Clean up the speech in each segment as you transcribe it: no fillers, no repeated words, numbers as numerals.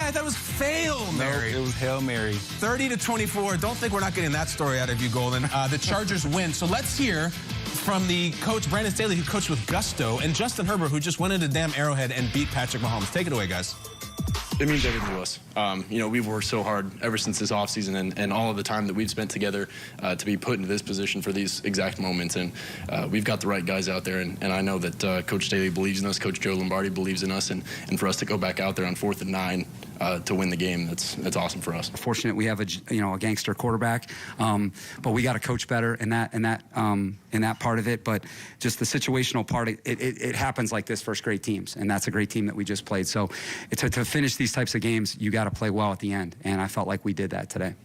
I thought it was fail, Mary. No, it was Hail Mary. 30-24. Don't think we're not getting that story out of you, Golden. The Chargers win. So let's hear from the coach, Brandon Staley, who coached with gusto, and Justin Herbert, who just went into damn Arrowhead and beat Patrick Mahomes. Take it away, guys. It means everything to us. You know, we've worked so hard ever since this offseason and all of the time that we've spent together to be put into this position for these exact moments. And we've got the right guys out there. And I know that Coach Staley believes in us. Coach Joe Lombardi believes in us. And for us to go back out there on 4th and 9 to win the game, that's awesome for us. Fortunate we have a gangster quarterback, but we got to coach better in that part of it. But just the situational part, it happens like this for great teams, and that's a great team that we just played. So to finish these types of games, you got to play well at the end, and I felt like we did that today.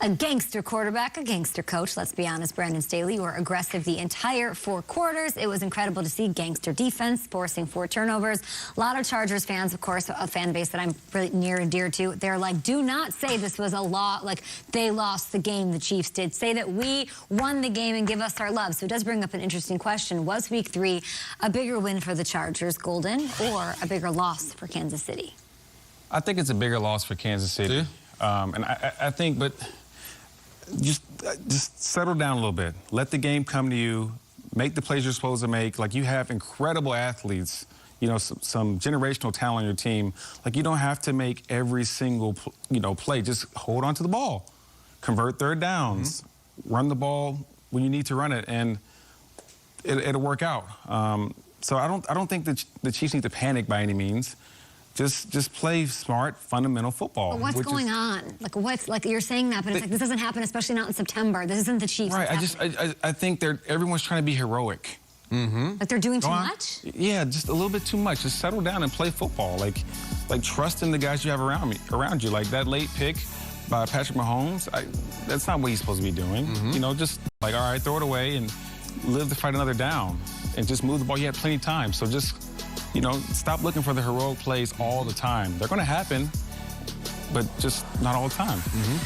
A gangster quarterback, a gangster coach. Let's be honest, Brandon Staley, you were aggressive the entire 4 quarters. It was incredible to see gangster defense, forcing 4 turnovers. A lot of Chargers fans, of course, a fan base that I'm really near and dear to, they're like, do not say this was a lot, like they lost the game, the Chiefs did. Say that we won the game and give us our love. So it does bring up an interesting question. Was Week 3 a bigger win for the Chargers, Golden, or a bigger loss for Kansas City? I think it's a bigger loss for Kansas City. And I think, but just settle down a little bit. Let the game come to you. Make the plays you're supposed to make. Like, you have incredible athletes, you know, some generational talent on your team. Like, you don't have to make every single, play. Just hold on to the ball. Convert 3rd downs. Run the ball when you need to run it, and it'll work out. So I don't think that the Chiefs need to panic by any means. Just play smart, fundamental football. But what's going on? Like you're saying that, but it's like this doesn't happen, especially not in September. This isn't the Chiefs. Right. I think everyone's trying to be heroic. Like they're doing too much? Yeah, just a little bit too much. Just settle down and play football. Like trust in the guys you have around you. Like that late pick by Patrick Mahomes, that's not what he's supposed to be doing. You know, just like, all right, throw it away and live to fight another down and just move the ball. You had plenty of time, so just, stop looking for the heroic plays all the time. They're going to happen, but just not all the time.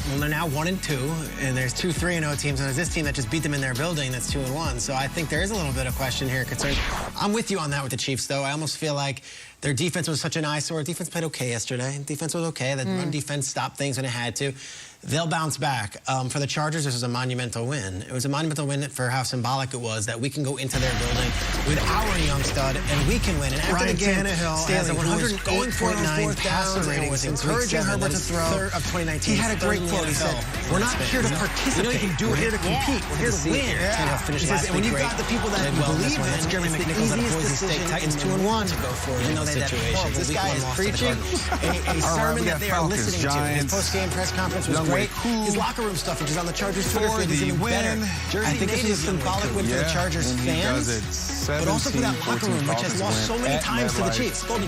Well, they're now 1-2, and there's 2 3-0 teams, and there's this team that just beat them in their building that's 2-1. So I think there is a little bit of question here, concern. I'm with you on that with the Chiefs, though. I almost feel like their defense was such an eyesore. Defense played okay yesterday. Defense was okay. The run defense stopped things when it had to. They'll bounce back. For the Chargers, this was a monumental win. It was a monumental win for how symbolic it was that we can go into their building with our young stud and we can win. And after the game, Staley has a 108.9 passer rating, was encouraging Herbert to throw of 2019. He had a great quote. He said, "We're not here to participate. We're here to compete. We're here to win." He says, and when you've got the people that believe in it, it's the easiest decision Titans 2-1 to go for it. Even though they had horrible. This guy is preaching a sermon that they are listening to. His post-game press conference was great. His locker room stuff, which is on the Chargers Twitter feed, is even better. I think this is a symbolic win for the Chargers fans, but also for that locker room, which has lost so many times to the Chiefs. Golden,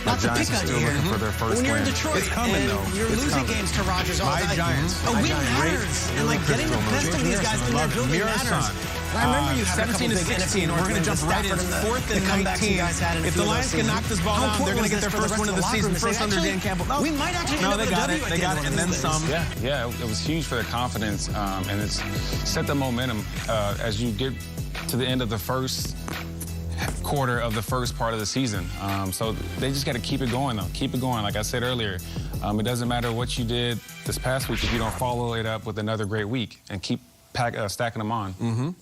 not to pick on you here, but when you're in Detroit and you're losing games to Rodgers all the time, a win matters. And like getting the best of these guys in their building matters. I remember you have 17-16. We're going to jump right in 4th and 19. If the Lions can knock this ball down, they're going to get their first win of the season. First under Dan Campbell. We might actually no, they got it. They got it, and then some. Yeah, it was huge for their confidence, and it's set the momentum as you get to the end of the first quarter of the first part of the season. So they just got to keep it going, though. Keep it going. Like I said earlier, it doesn't matter what you did this past week if you don't follow it up with another great week and keep stacking them on.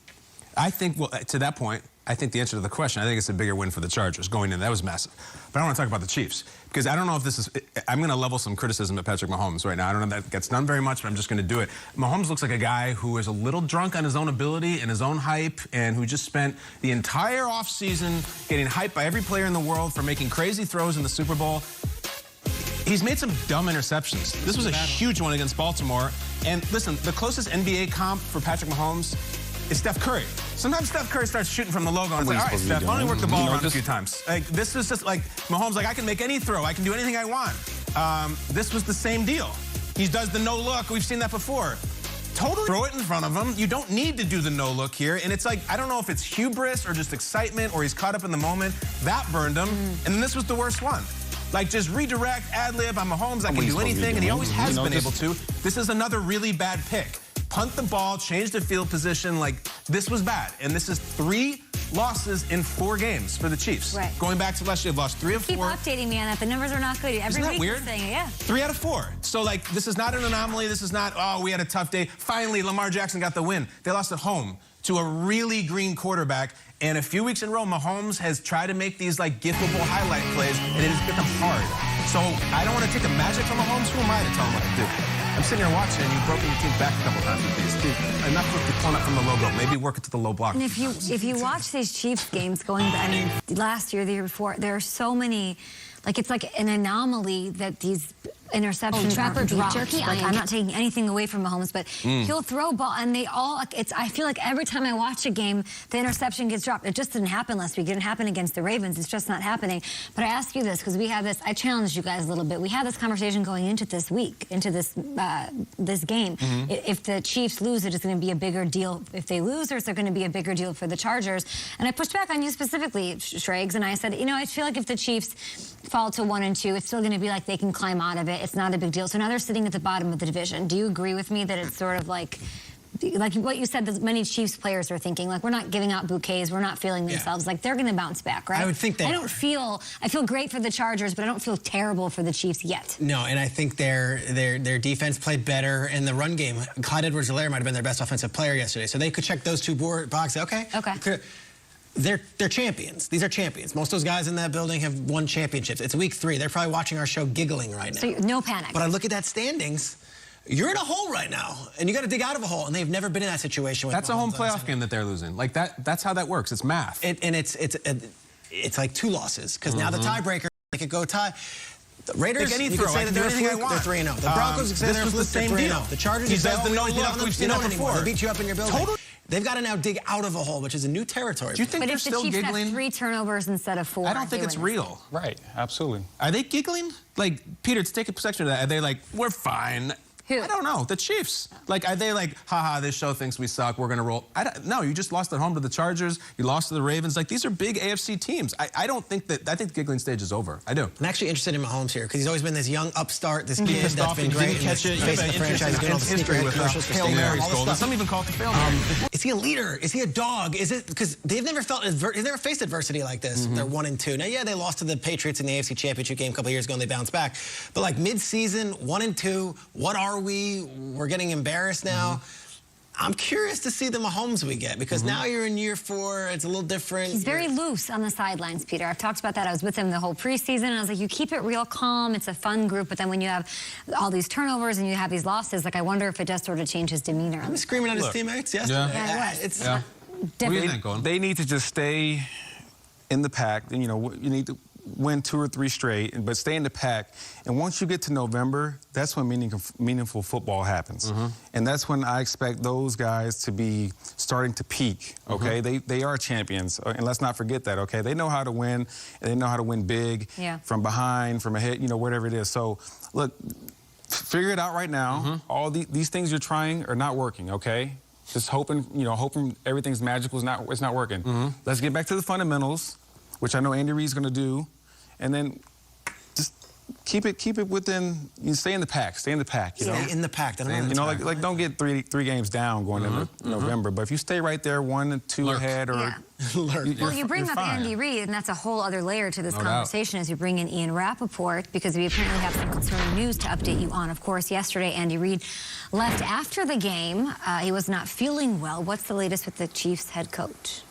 I think, well, to that point, I think the answer to the question, I think it's a bigger win for the Chargers going in. That was massive. But I want to talk about the Chiefs because I don't know if this is, I'm going to level some criticism at Patrick Mahomes right now. I don't know if that gets done very much, but I'm just going to do it. Mahomes looks like a guy who is a little drunk on his own ability and his own hype and who just spent the entire offseason getting hyped by every player in the world for making crazy throws in the Super Bowl. He's made some dumb interceptions. This was a huge one against Baltimore. And listen, the closest NBA comp for Patrick Mahomes is Steph Curry. Sometimes Steph Curry starts shooting from the logo and it's like, all right, Steph, why don't you work the ball around a few times? Like, this is just like, Mahomes, like, I can make any throw. I can do anything I want. This was the same deal. He does the no look. We've seen that before. Totally throw it in front of him. You don't need to do the no look here. And it's like, I don't know if it's hubris or just excitement or he's caught up in the moment. That burned him. And then this was the worst one. Like, just redirect, ad-lib, I'm Mahomes, I can do anything, and he always has been able to. This is another really bad pick. Punt the ball, change the field position. Like, this was bad. And this is 3 losses in 4 games for the Chiefs. Right. Going back to last year, they've lost 3 of 4. Keep updating me on that. The numbers are not good. Every Isn't that week weird? you're saying it, yeah. 3 out of 4. So, like, this is not an anomaly. This is not, oh, we had a tough day. Finally, Lamar Jackson got the win. They lost at home to a really green quarterback. And a few weeks in a row, Mahomes has tried to make these, like, giftable highlight plays, and it has become hard. So I don't want to take the magic from Mahomes. Who am I to tell him what to do? I'm sitting here watching, and you've broken your team back a couple times with these. Dude, enough with the pulling up from the logo. Maybe work it to the low block. And if you watch these Chiefs games going, I mean, last year, the year before, there are so many, like, it's like an anomaly that these interceptions Trapper aren't beef dropped. jerky? Like, I'm not taking anything away from Mahomes, but he'll throw ball, and they all, I feel like every time I watch a game, the interception gets dropped. It just didn't happen last week. It didn't happen against the Ravens. It's just not happening. But I ask you this, because we had this, I challenged you guys a little bit. We had this conversation going into this week, into this this game. If the Chiefs lose, it is going to be a bigger deal if they lose, or is there going to be a bigger deal for the Chargers? And I pushed back on you specifically, Schrags, and I said, you know, I feel like if the Chiefs fall to 1-2, it's still going to be like they can climb out of it. It's not a big deal. So now they're sitting at the bottom of the division. Do you agree with me that it's sort of like what you said, that many Chiefs players are thinking, like, we're not giving out bouquets, we're not feeling themselves, like they're going to bounce back, right? I would think they I feel great for the Chargers, but I don't feel terrible for the Chiefs yet. No, and I think their defense played better in the run game. Clyde Edwards-Helaire might have been their best offensive player yesterday, so they could check those 2 boxes. Okay. They're champions. These are champions. Most of those guys in that building have won championships. It's week 3. They're probably watching our show giggling right now. So no panic. But I look at that standings. You're in a hole right now, and you got to dig out of a hole, and they've never been in that situation. That's a home playoff game that they're losing. Like, that's how that works. It's math. And it's like 2 losses, because now the tiebreaker, they could go tie. The Raiders, you can say that they're fluke, they're 3-0. The Broncos, you can say they're fluke, they're 3-0. The Chargers, you say, oh, we don't beat on them, you know anymore. They beat you up in your building. Totally. They've got to now dig out of a hole, which is a new territory. Do you think but they're if the still Chiefs giggling? have 3 turnovers instead of 4, I don't think it's real. Right, absolutely. Are they giggling? Like, Peter, to take a section of that, are they like, we're fine? Who? I don't know. The Chiefs. Like, are they like, haha, this show thinks we suck, we're going to roll? No, you just lost at home to the Chargers. You lost to the Ravens. Like, these are big AFC teams. I don't think that, I think the giggling stage is over. I do. I'm actually interested in Mahomes here, because he's always been this young upstart, this kid that's been great. Didn't catch it. Facing the franchise, doing all the history with commercials for Hail Sting, Mary's all this golden. stuff. Some even call it the Hail Mary. Is he a leader? Is he a dog? Is it because they've never faced adversity like this? They're 1-2. Now, yeah, they lost to the Patriots in the AFC Championship game a couple years ago, and they bounced back. But like mid-season, 1-2. What are we? We're getting embarrassed now. I'm curious to see the Mahomes we get, because now you're in year 4. It's a little different. He's very loose on the sidelines, Peter. I've talked about that. I was with him the whole preseason, and I was like, you keep it real calm. It's a fun group, but then when you have all these turnovers and you have these losses, like, I wonder if it does sort of change his demeanor. He was screaming at his teammates yesterday. Yeah, it was. It's Yeah. Different. What do you think, Golden? They need to just stay in the pack. And, you know, you need to win 2 or 3 straight, but stay in the pack. And once you get to November, that's when meaningful football happens. And that's when I expect those guys to be starting to peak, okay? They are champions, and let's not forget that, okay? They know how to win, and they know how to win big, from behind, from ahead, you know, whatever it is. So, look, figure it out right now. All these things you're trying are not working, okay? Just hoping, you know, everything's magical it's not working. Let's get back to the fundamentals, which I know Andy Reid's going to do. And then just keep it within. You stay in the pack. Stay in the pack. You know, stay in the pack. You know, like don't get three games down going into November. But if you stay right there, 1 or 2 ahead, or well, you bring up Andy Reid, and that's a whole other layer to this conversation as you bring in Ian Rappaport, because we apparently have some concerning news to update you on. Of course, yesterday Andy Reid left after the game. He was not feeling well. What's the latest with the Chiefs head coach?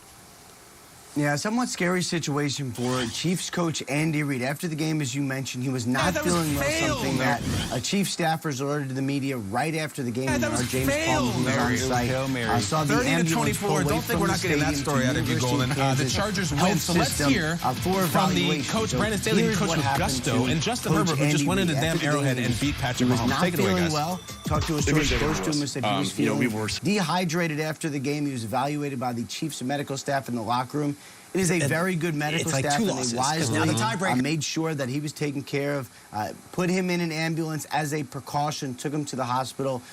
Yeah, somewhat scary situation for Chiefs coach Andy Reid. After the game, as you mentioned, he was not feeling well, something that Chief staffers alerted to the media right after the game. Our James Palmer, who was on site, saw the ambulance pull away Don't think we're not getting that story out of you, Golden. The Chargers win, so let's hear from the coach, Brandon Staley, who coached with gusto, and Justin Herbert, who just went into damn Arrowhead and beat Patrick Mahomes. Take it away, guys. Well, talked to a source close to him and said he was feeling dehydrated after the game. He was evaluated by the Chiefs medical staff in the locker room. It is a very good medical staff, and they wisely made sure that he was taken care of, put him in an ambulance as a precaution, took him to the hospital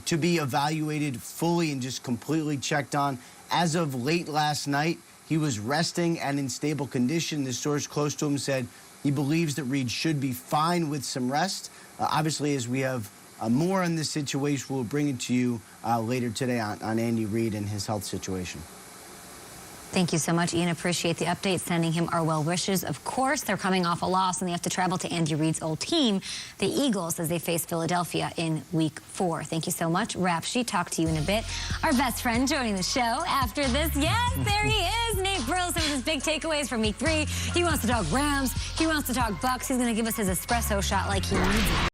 to be evaluated fully and just completely checked on. As of late last night, he was resting and in stable condition. The source close to him said he believes that Reid should be fine with some rest. Obviously, as we have more on this situation, we'll bring it to you later today on Andy Reid and his health situation. Thank you so much, Ian. Appreciate the update. Sending him our well wishes. Of course, they're coming off a loss, and they have to travel to Andy Reid's old team, the Eagles, as they face Philadelphia in Week 4. Thank you so much, Rap Sheet. Talk to you in a bit. Our best friend joining the show after this. Yes, there he is. Nate Burleson with his big takeaways from Week 3. He wants to talk Rams. He wants to talk Bucks. He's going to give us his espresso shot like he needs it.